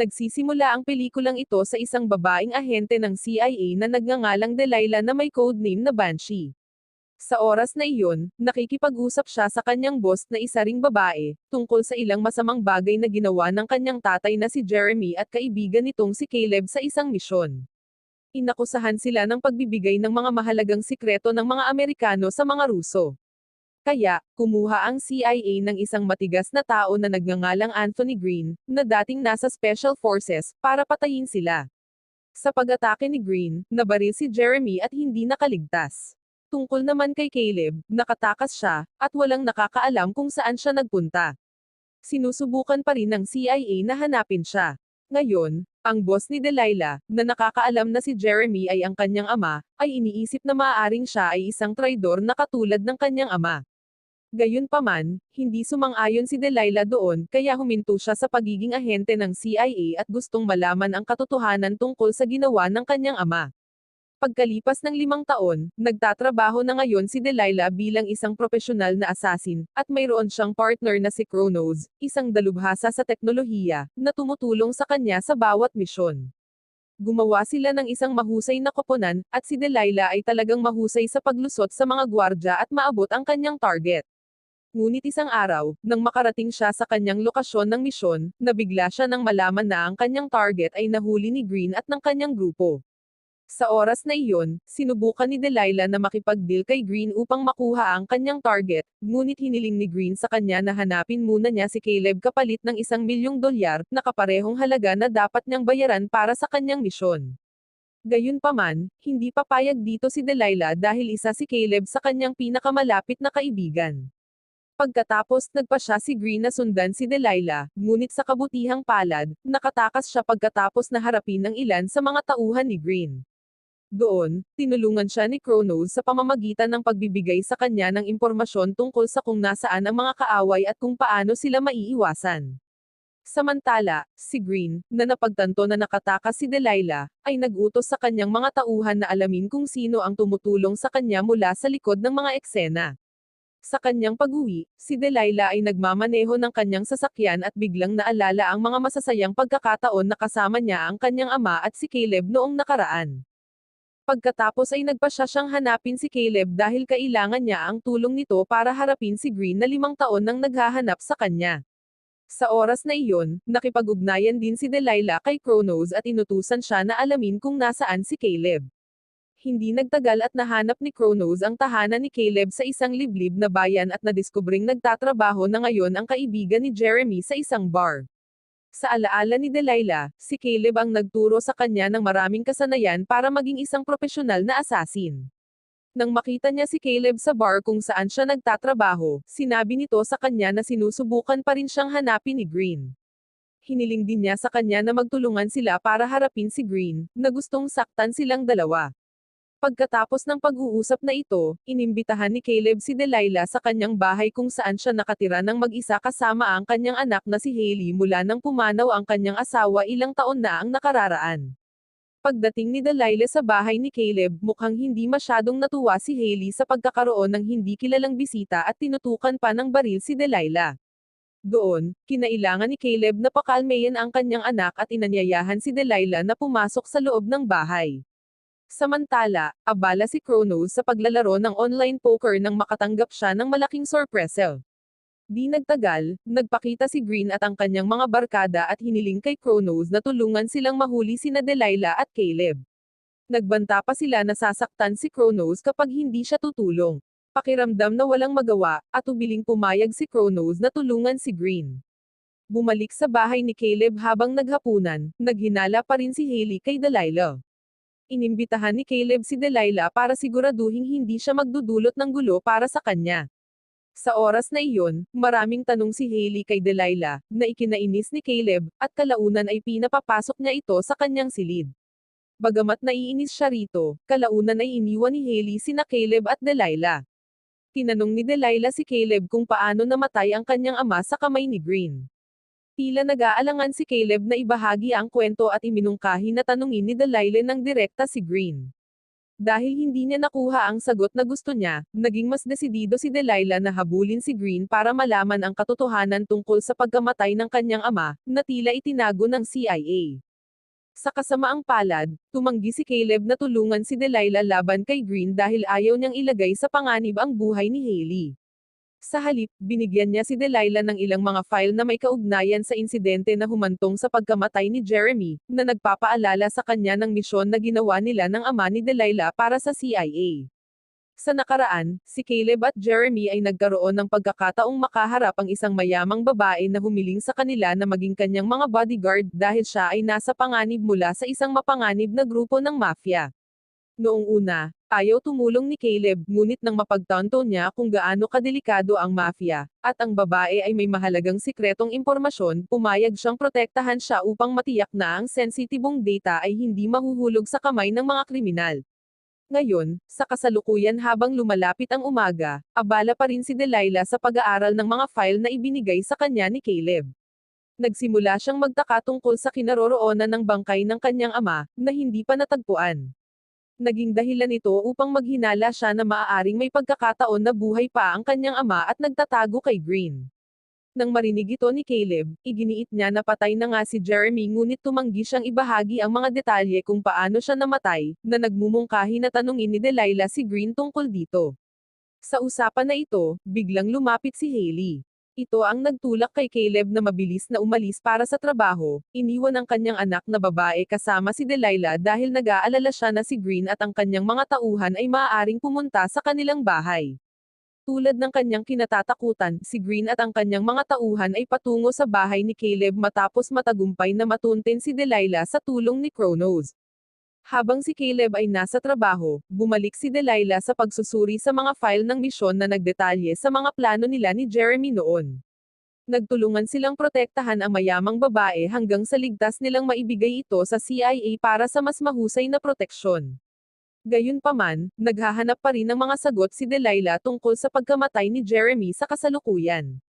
Nagsisimula ang pelikulang ito sa isang babaeng ahente ng CIA na nagngangalang Delilah na may codename na Banshee. Sa oras na iyon, nakikipag-usap siya sa kanyang boss na isa ring babae, tungkol sa ilang masamang bagay na ginawa ng kanyang tatay na si Jeremy at kaibigan nitong si Caleb sa isang misyon. Inakusahan sila ng pagbibigay ng mga mahalagang sikreto ng mga Amerikano sa mga Ruso. Kaya, kumuha ang CIA ng isang matigas na tao na nagngangalang Anthony Green, na dating nasa Special Forces, para patayin sila. Sa pag-atake ni Green, nabaril si Jeremy at hindi nakaligtas. Tungkol naman kay Caleb, nakatakas siya, at walang nakakaalam kung saan siya nagpunta. Sinusubukan pa rin ng CIA na hanapin siya. Ngayon, ang boss ni Delilah, na nakakaalam na si Jeremy ay ang kanyang ama, ay iniisip na maaaring siya ay isang traidor na katulad ng kanyang ama. Gayunpaman, hindi sumang-ayon si Delilah doon, kaya huminto siya sa pagiging ahente ng CIA at gustong malaman ang katotohanan tungkol sa ginawa ng kanyang ama. Pagkalipas ng 5 taon, nagtatrabaho na ngayon si Delilah bilang isang profesional na assassin, at mayroon siyang partner na si Kronos, isang dalubhasa sa teknolohiya, na tumutulong sa kanya sa bawat misyon. Gumawa sila ng isang mahusay na koponan, at si Delilah ay talagang mahusay sa paglusot sa mga gwardya at maabot ang kanyang target. Ngunit isang araw, nang makarating siya sa kanyang lokasyon ng misyon, nabigla siya nang malaman na ang kanyang target ay nahuli ni Green at ng kanyang grupo. Sa oras na iyon, sinubukan ni Delilah na makipag-deal kay Green upang makuha ang kanyang target, ngunit hiniling ni Green sa kanya na hanapin muna niya si Caleb kapalit ng $1,000,000, na kaparehong halaga na dapat niyang bayaran para sa kanyang misyon. Gayunpaman, hindi papayag dito si Delilah dahil isa si Caleb sa kanyang pinakamalapit na kaibigan. Pagkatapos, nagpa siya si Green na sundan si Delilah, ngunit sa kabutihang palad, nakatakas siya pagkatapos na harapin ng ilan sa mga tauhan ni Green. Doon, tinulungan siya ni Kronos sa pamamagitan ng pagbibigay sa kanya ng impormasyon tungkol sa kung nasaan ang mga kaaway at kung paano sila maiiwasan. Samantala, si Green, na napagtanto na nakatakas si Delilah, ay nag-utos sa kanyang mga tauhan na alamin kung sino ang tumutulong sa kanya mula sa likod ng mga eksena. Sa kanyang pag-uwi, si Delilah ay nagmamaneho ng kanyang sasakyan at biglang naalala ang mga masasayang pagkakataon na kasama niya ang kanyang ama at si Caleb noong nakaraan. Pagkatapos ay nagpa siya siyang hanapin si Caleb dahil kailangan niya ang tulong nito para harapin si Green na 5 taon nang naghahanap sa kanya. Sa oras na iyon, nakipag-ugnayan din si Delilah kay Kronos at inutusan siya na alamin kung nasaan si Caleb. Hindi nagtagal at nahanap ni Kronos ang tahanan ni Caleb sa isang liblib na bayan at nadiskubring nagtatrabaho na ngayon ang kaibigan ni Jeremy sa isang bar. Sa alaala ni Delilah, si Caleb ang nagturo sa kanya ng maraming kasanayan para maging isang profesional na assassin. Nang makita niya si Caleb sa bar kung saan siya nagtatrabaho, sinabi nito sa kanya na sinusubukan pa rin siyang hanapin ni Green. Hiniling din niya sa kanya na magtulungan sila para harapin si Green, na gustong saktan silang dalawa. Pagkatapos ng pag-uusap na ito, inimbitahan ni Caleb si Delilah sa kanyang bahay kung saan siya nakatira ng mag-isa kasama ang kanyang anak na si Hailey mula nang pumanaw ang kanyang asawa ilang taon na ang nakararaan. Pagdating ni Delilah sa bahay ni Caleb, mukhang hindi masyadong natuwa si Hailey sa pagkakaroon ng hindi kilalang bisita at tinutukan pa ng baril si Delilah. Doon, kinailangan ni Caleb na pakalmayan ang kanyang anak at inanyayahan si Delilah na pumasok sa loob ng bahay. Samantala, abala si Kronos sa paglalaro ng online poker nang makatanggap siya ng malaking sorpresa. Di nagtagal, nagpakita si Green at ang kanyang mga barkada at hiniling kay Kronos na tulungan silang mahuli sina Delilah at Caleb. Nagbanta pa sila na sasaktan si Kronos kapag hindi siya tutulong. Pakiramdam na walang magawa, at ubiling pumayag si Kronos na tulungan si Green. Bumalik sa bahay ni Caleb habang naghapunan, naghinala pa rin si Hailey kay Delilah. Inimbitahan ni Caleb si Delilah para siguraduhing hindi siya magdudulot ng gulo para sa kanya. Sa oras na iyon, maraming tanong si Hailey kay Delilah, na ikinainis ni Caleb, at kalaunan ay pinapapasok niya ito sa kanyang silid. Bagamat naiinis siya rito, kalaunan ay iniwan ni Hailey sina Caleb at Delilah. Tinanong ni Delilah si Caleb kung paano namatay ang kanyang ama sa kamay ni Green. Tila nag-aalangan si Caleb na ibahagi ang kwento at iminungkahi na tanungin ni Delilah ng direkta si Green. Dahil hindi niya nakuha ang sagot na gusto niya, naging mas desidido si Delilah na habulin si Green para malaman ang katotohanan tungkol sa pagkamatay ng kanyang ama, na tila itinago ng CIA. Sa kasamaang palad, tumanggi si Caleb na tulungan si Delilah laban kay Green dahil ayaw niyang ilagay sa panganib ang buhay ni Hailey. Sa halip, binigyan niya si Delilah ng ilang mga file na may kaugnayan sa insidente na humantong sa pagkamatay ni Jeremy, na nagpapaalala sa kanya ng misyon na ginawa nila ng ama ni Delilah para sa CIA. Sa nakaraan, si Caleb at Jeremy ay nagkaroon ng pagkakataong makaharap ang isang mayamang babae na humiling sa kanila na maging kanyang mga bodyguard dahil siya ay nasa panganib mula sa isang mapanganib na grupo ng mafia. Noong una, ayaw tumulong ni Caleb, ngunit nang mapagtanto niya kung gaano kadelikado ang mafia, at ang babae ay may mahalagang sikretong impormasyon, pumayag siyang protektahan siya upang matiyak na ang sensitibong data ay hindi mahuhulog sa kamay ng mga kriminal. Ngayon, sa kasalukuyan habang lumalapit ang umaga, abala pa rin si Delilah sa pag-aaral ng mga file na ibinigay sa kanya ni Caleb. Nagsimula siyang magtaka tungkol sa kinaroroonan ng bangkay ng kanyang ama, na hindi pa natagpuan. Naging dahilan ito upang maghinala siya na maaaring may pagkakataon na buhay pa ang kanyang ama at nagtatago kay Green. Nang marinig ito ni Caleb, iginiit niya na patay na nga si Jeremy ngunit tumanggi siyang ibahagi ang mga detalye kung paano siya namatay, na nagmumungkahi na tanungin ni Delilah si Green tungkol dito. Sa usapan na ito, biglang lumapit si Hailey. Ito ang nagtulak kay Caleb na mabilis na umalis para sa trabaho, iniwan ang kanyang anak na babae kasama si Delilah dahil nag-aalala siya na si Green at ang kanyang mga tauhan ay maaaring pumunta sa kanilang bahay. Tulad ng kanyang kinatatakutan, si Green at ang kanyang mga tauhan ay patungo sa bahay ni Caleb matapos matagumpay na matunten si Delilah sa tulong ni Kronos. Habang si Caleb ay nasa trabaho, bumalik si Delilah sa pagsusuri sa mga file ng misyon na nagdetalye sa mga plano nila ni Jeremy noon. Nagtulungan silang protektahan ang mayamang babae hanggang sa ligtas nilang maibigay ito sa CIA para sa mas mahusay na proteksyon. Gayunpaman, naghahanap pa rin ng mga sagot si Delilah tungkol sa pagkamatay ni Jeremy sa kasalukuyan.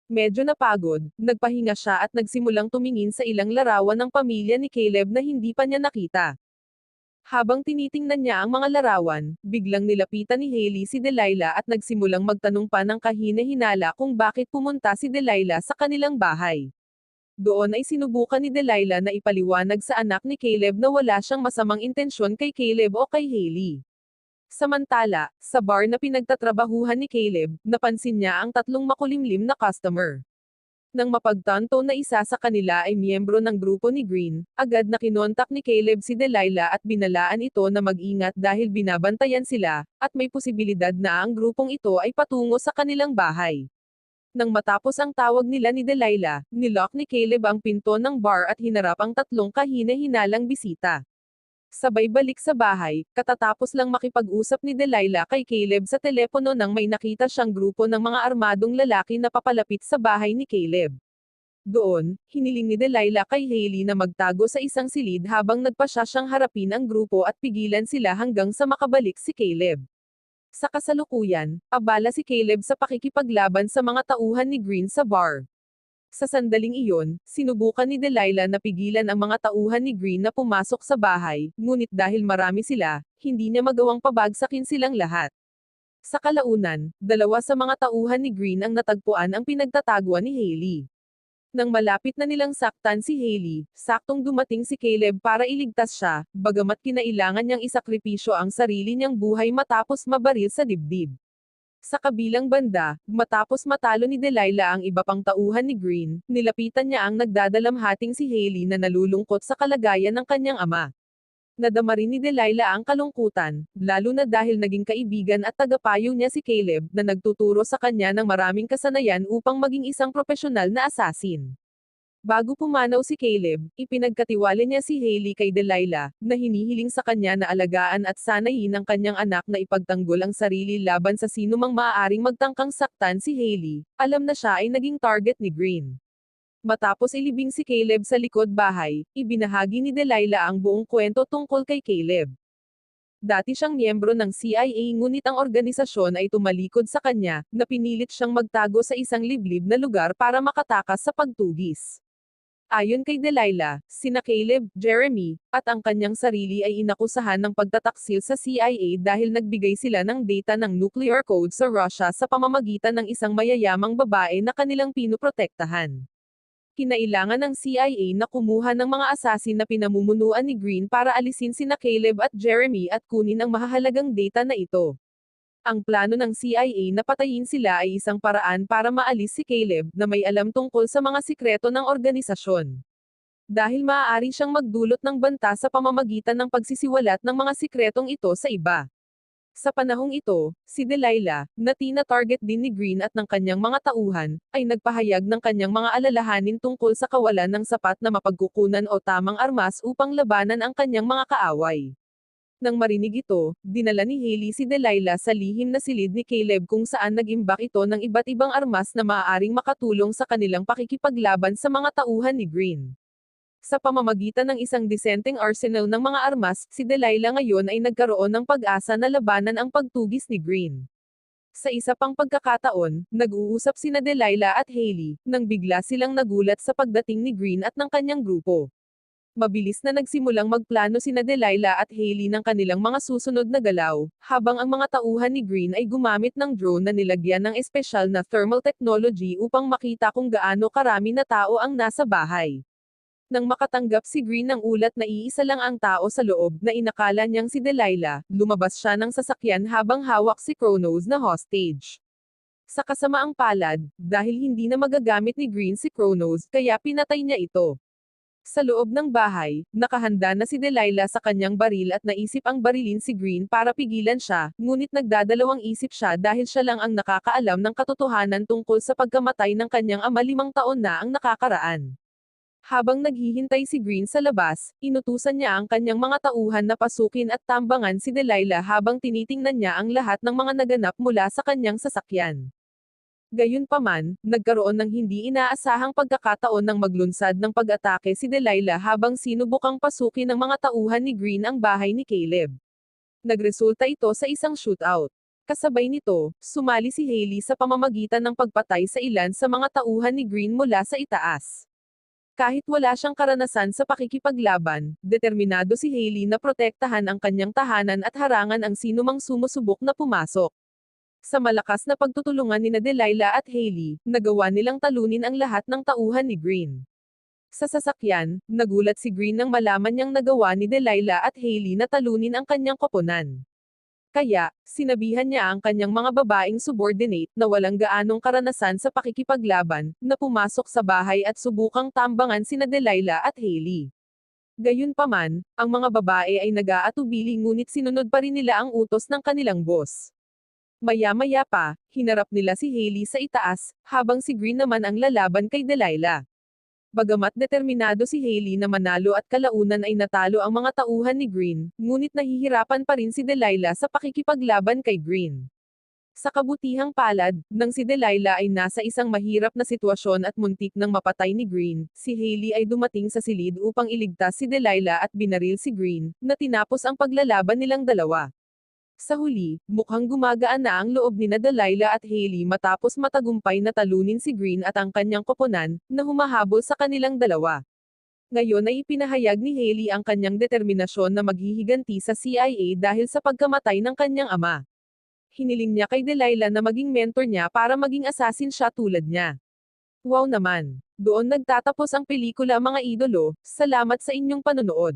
Medyo napagod, nagpahinga siya at nagsimulang tumingin sa ilang larawan ng pamilya ni Caleb na hindi pa niya nakita. Habang tinitingnan niya ang mga larawan, biglang nilapitan ni Hailey si Delilah at nagsimulang magtanong pa ng kahina-hinala kung bakit pumunta si Delilah sa kanilang bahay. Doon ay sinubukan ni Delilah na ipaliwanag sa anak ni Caleb na wala siyang masamang intensyon kay Caleb o kay Hailey. Samantala, sa bar na pinagtatrabahuhan ni Caleb, napansin niya ang tatlong makulimlim na customer. Nang mapagtanto na isa sa kanila ay miyembro ng grupo ni Green, agad na kinontak ni Caleb si Delilah at binalaan ito na mag-ingat dahil binabantayan sila, at may posibilidad na ang grupong ito ay patungo sa kanilang bahay. Nang matapos ang tawag nila ni Delilah, nilock ni Caleb ang pinto ng bar at hinarap ang tatlong kahina-hinalang bisita. Sabay balik sa bahay, katatapos lang makipag-usap ni Delilah kay Caleb sa telepono nang may nakita siyang grupo ng mga armadong lalaki na papalapit sa bahay ni Caleb. Doon, hiniling ni Delilah kay Hailey na magtago sa isang silid habang nagpasya siyang harapin ang grupo at pigilan sila hanggang sa makabalik si Caleb. Sa kasalukuyan, abala si Caleb sa pakikipaglaban sa mga tauhan ni Green sa bar. Sa sandaling iyon, sinubukan ni Delilah na pigilan ang mga tauhan ni Green na pumasok sa bahay, ngunit dahil marami sila, hindi niya magawang pabagsakin silang lahat. Sa kalaunan, dalawa sa mga tauhan ni Green ang natagpuan ang pinagtataguan ni Hailey. Nang malapit na nilang saktan si Hailey, saktong dumating si Caleb para iligtas siya, bagamat kinailangan niyang isakripisyo ang sarili niyang buhay matapos mabaril sa dibdib. Sa kabilang banda, matapos matalo ni Delilah ang iba pang tauhan ni Green, nilapitan niya ang nagdadalamhating si Hailey na nalulungkot sa kalagayan ng kanyang ama. Nadama rin ni Delilah ang kalungkutan, lalo na dahil naging kaibigan at tagapayo niya si Caleb, na nagtuturo sa kanya ng maraming kasanayan upang maging isang propesyonal na assassin. Bago pumanaw si Caleb, ipinagkatiwala niya si Hailey kay Delilah, na hinihiling sa kanya na alagaan at sanayin ang kanyang anak na ipagtanggol ang sarili laban sa sinumang maaaring magtangkang saktan si Hailey. Alam na siya ay naging target ni Green. Matapos ilibing si Caleb sa likod bahay, ibinahagi ni Delilah ang buong kwento tungkol kay Caleb. Dati siyang miyembro ng CIA ngunit ang organisasyon ay tumalikod sa kanya, na pinilit siyang magtago sa isang liblib na lugar para makatakas sa pagtugis. Ayon kay Delilah, sina Caleb, Jeremy, at ang kanyang sarili ay inakusahan ng pagtataksil sa CIA dahil nagbigay sila ng data ng nuclear code sa Russia sa pamamagitan ng isang mayayamang babae na kanilang pinuprotektahan. Kinailangan ng CIA na kumuha ng mga assassin na pinamumunuan ni Green para alisin sina Caleb at Jeremy at kunin ang mahahalagang data na ito. Ang plano ng CIA na patayin sila ay isang paraan para maalis si Caleb na may alam tungkol sa mga sikreto ng organisasyon. Dahil maaari siyang magdulot ng banta sa pamamagitan ng pagsisiwalat ng mga sikretong ito sa iba. Sa panahong ito, si Delilah, na tina-target din ni Green at ng kanyang mga tauhan, ay nagpahayag ng kanyang mga alalahanin tungkol sa kawalan ng sapat na mapagkukunan o tamang armas upang labanan ang kanyang mga kaaway. Nang marinig ito, dinala ni Haley si Delilah sa lihim na silid ni Caleb kung saan nag-imbak ito ng iba't ibang armas na maaaring makatulong sa kanilang pakikipaglaban sa mga tauhan ni Green. Sa pamamagitan ng isang disenteng arsenal ng mga armas, si Delilah ngayon ay nagkaroon ng pag-asa na labanan ang pagtugis ni Green. Sa isa pang pagkakataon, nag-uusap sina Delilah at Haley, nang bigla silang nagulat sa pagdating ni Green at ng kanyang grupo. Mabilis na nagsimulang magplano sina Delilah at Haley ng kanilang mga susunod na galaw, habang ang mga tauhan ni Green ay gumamit ng drone na nilagyan ng espesyal na thermal technology upang makita kung gaano karami na tao ang nasa bahay. Nang makatanggap si Green ng ulat na iisa lang ang tao sa loob na inakala niyang si Delilah, lumabas siya ng sasakyan habang hawak si Kronos na hostage. Sa kasamaang palad, dahil hindi na magagamit ni Green si Kronos, kaya pinatay niya ito. Sa loob ng bahay, nakahanda na si Delilah sa kanyang baril at naisip ang barilin si Green para pigilan siya, ngunit nagdadalawang isip siya dahil siya lang ang nakakaalam ng katotohanan tungkol sa pagkamatay ng kanyang ama 5 taon na ang nakakaraan. Habang naghihintay si Green sa labas, inutusan niya ang kanyang mga tauhan na pasukin at tambangan si Delilah habang tinitingnan niya ang lahat ng mga naganap mula sa kanyang sasakyan. Gayunpaman, nagkaroon ng hindi inaasahang pagkakataon ng maglunsad ng pag-atake si Delilah habang sinubukang pasukin ng mga tauhan ni Green ang bahay ni Caleb. Nagresulta ito sa isang shootout. Kasabay nito, sumali si Haley sa pamamagitan ng pagpatay sa ilan sa mga tauhan ni Green mula sa itaas. Kahit wala siyang karanasan sa pakikipaglaban, determinado si Haley na protektahan ang kanyang tahanan at harangan ang sinumang sumusubok na pumasok. Sa malakas na pagtutulungan ni Delilah at Haley, nagawa nilang talunin ang lahat ng tauhan ni Green. Sa sasakyan, nagulat si Green nang malaman niyang nagawa ni Delilah at Haley na talunin ang kanyang koponan. Kaya, sinabihan niya ang kanyang mga babaeng subordinate na walang gaanong karanasan sa pakikipaglaban, na pumasok sa bahay at subukang tambangan sina Delilah at Haley. Gayunpaman, ang mga babae ay nag-aatubili ngunit sinunod pa rin nila ang utos ng kanilang boss. Maya-maya pa, hinarap nila si Haley sa itaas, habang si Green naman ang lalaban kay Delilah. Bagamat determinado si Haley na manalo at kalaunan ay natalo ang mga tauhan ni Green, ngunit nahihirapan pa rin si Delilah sa pakikipaglaban kay Green. Sa kabutihang palad, nang si Delilah ay nasa isang mahirap na sitwasyon at muntik nang mapatay ni Green, si Haley ay dumating sa silid upang iligtas si Delilah at binaril si Green, na tinapos ang paglalaban nilang dalawa. Sa huli, mukhang gumagaan na ang loob ni Delilah at Haley matapos matagumpay na talunin si Green at ang kanyang koponan, na humahabol sa kanilang dalawa. Ngayon ay ipinahayag ni Haley ang kanyang determinasyon na maghihiganti sa CIA dahil sa pagkamatay ng kanyang ama. Hiniling niya kay Delilah na maging mentor niya para maging assassin siya tulad niya. Wow naman! Doon nagtatapos ang pelikula mga idolo, salamat sa inyong panonood.